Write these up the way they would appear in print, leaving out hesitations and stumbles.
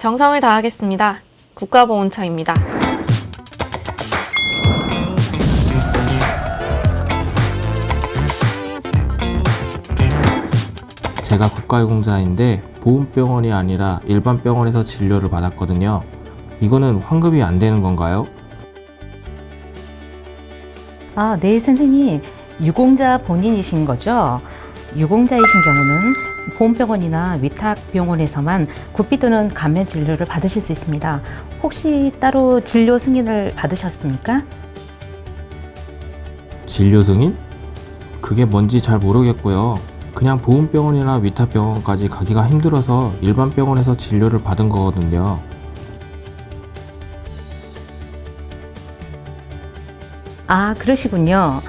정성을 다하겠습니다. 국가보훈처입니다. 제가 국가유공자인데 보훈병원이 아니라 일반 병원에서 진료를 받았거든요. 이거는 환급이 안 되는 건가요? 네, 선생님. 유공자 본인이신 거죠? 유공자이신 경우는 보훈병원이나 위탁병원에서만 구피 또는 감면 진료를 받으실 수 있습니다. 혹시 따로 진료 승인을 받으셨습니까? 진료 승인? 그게 뭔지 잘 모르겠고요. 그냥 보훈병원이나 위탁병원까지 가기가 힘들어서 일반 병원에서 진료를 받은 거거든요. 그러시군요.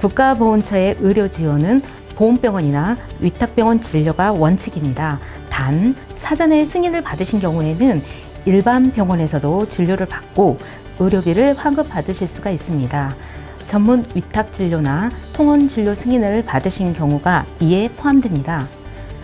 국가보훈처의 의료 지원은 보훈병원이나 위탁병원 진료가 원칙입니다. 단, 사전에 승인을 받으신 경우에는 일반 병원에서도 진료를 받고 의료비를 환급받으실 수가 있습니다. 전문 위탁진료나 통원진료 승인을 받으신 경우가 이에 포함됩니다.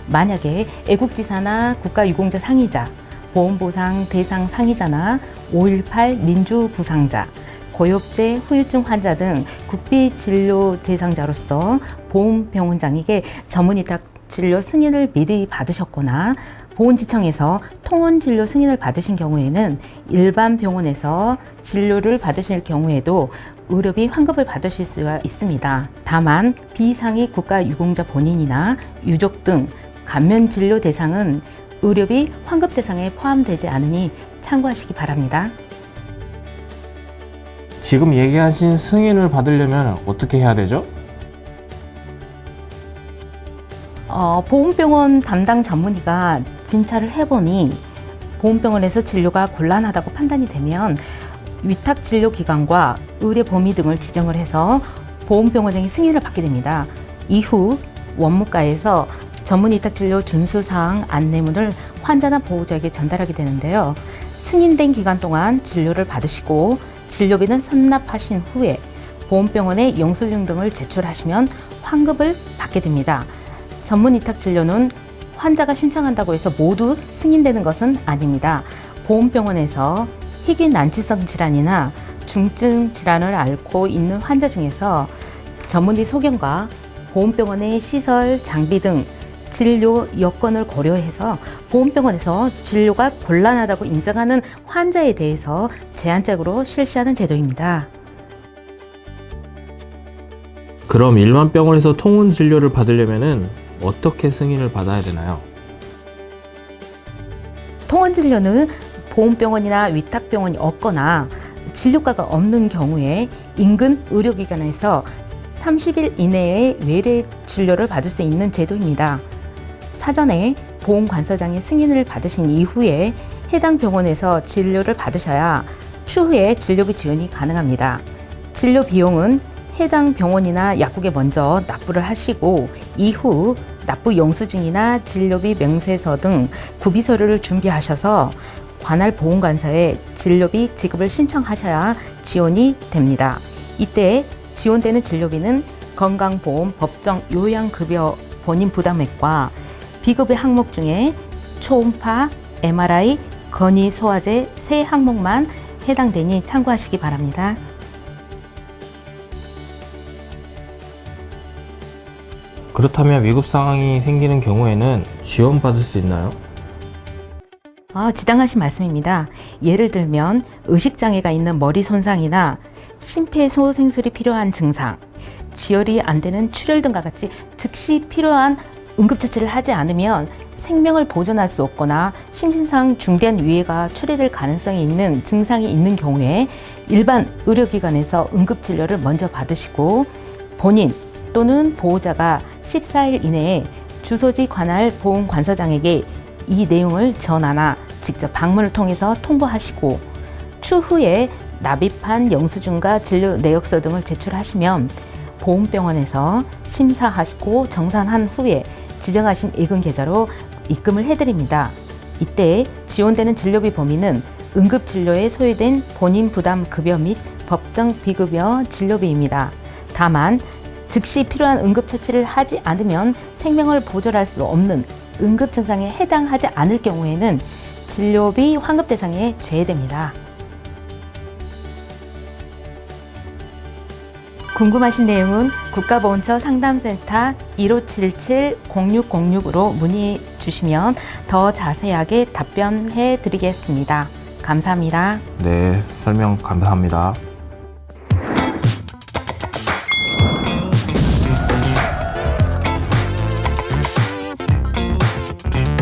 만약에 애국지사나 국가유공자 상의자, 보험보상 대상 상의자나 5.18 민주부상자, 고엽제 후유증 환자 등 국비 진료 대상자로서 보훈병원장에게 전문위탁 진료 승인을 미리 받으셨거나 보훈지청에서 통원진료 승인을 받으신 경우에는 일반 병원에서 진료를 받으실 경우에도 의료비 환급을 받으실 수가 있습니다. 다만 비상위 국가유공자 본인이나 유족 등 감면 진료 대상은 의료비 환급 대상에 포함되지 않으니 참고하시기 바랍니다. 지금 얘기하신 승인을 받으려면 어떻게 해야 되죠? 보훈병원 담당 전문의가 진찰을 해보니 보훈병원에서 진료가 곤란하다고 판단이 되면 위탁진료기관과 의료 범위 등을 지정을 해서 보훈병원장이 승인을 받게 됩니다. 이후 원무과에서 전문위탁진료 준수사항 안내문을 환자나 보호자에게 전달하게 되는데요. 승인된 기간 동안 진료를 받으시고 진료비는 선납하신 후에 보훈병원에 영수증 등을 제출하시면 환급을 받게 됩니다. 전문위탁진료는 환자가 신청한다고 해서 모두 승인되는 것은 아닙니다. 보훈병원에서 희귀난치성 질환이나 중증 질환을 앓고 있는 환자 중에서 전문의 소견과 보훈병원의 시설, 장비 등 진료 여건을 고려해서 보훈병원에서 진료가 곤란하다고 인정하는 환자에 대해서 제한적으로 실시하는 제도입니다. 그럼 일반 병원에서 통원 진료를 받으려면 어떻게 승인을 받아야 되나요? 통원진료는 보훈병원이나 위탁병원이 없거나 진료과가 없는 경우에 인근 의료기관에서 30일 이내에 외래 진료를 받을 수 있는 제도입니다. 사전에 보훈관서장의 승인을 받으신 이후에 해당 병원에서 진료를 받으셔야 추후에 진료비 지원이 가능합니다. 진료 비용은 해당 병원이나 약국에 먼저 납부를 하시고 이후 납부 영수증이나 진료비 명세서 등 구비서류를 준비하셔서 관할 보훈관서에 진료비 지급을 신청하셔야 지원이 됩니다. 이때 지원되는 진료비는 건강보험 법정 요양급여 본인 부담액과 비급여 항목 중에 초음파, MRI, 건의 소화제 세 항목만 해당되니 참고하시기 바랍니다. 그렇다면 위급 상황이 생기는 경우에는 지원받을 수 있나요? 지당하신 말씀입니다. 예를 들면 의식장애가 있는 머리 손상이나 심폐소생술이 필요한 증상, 지혈이 안 되는 출혈 등과 같이 즉시 필요한 응급처치를 하지 않으면 생명을 보존할 수 없거나 심신상 중대한 위해가 초래될 가능성이 있는 증상이 있는 경우에 일반 의료기관에서 응급진료를 먼저 받으시고 본인 또는 보호자가 14일 이내에 주소지 관할 보훈관서장에게 이 내용을 전화나 직접 방문을 통해서 통보하시고 추후에 납입한 영수증과 진료 내역서 등을 제출하시면 보훈병원에서 심사하시고 정산한 후에 지정하신 예금 계좌로 입금을 해드립니다. 이때 지원되는 진료비 범위는 응급진료에 소요된 본인 부담 급여 및 법정 비급여 진료비입니다. 다만 즉시 필요한 응급처치를 하지 않으면 생명을 보존할 수 없는 응급 증상에 해당하지 않을 경우에는 진료비 환급 대상에 제외됩니다. 궁금하신 내용은 국가보훈처 상담센터 1577-0606으로 문의 주시면 더 자세하게 답변해 드리겠습니다. 감사합니다. 네, 설명 감사합니다.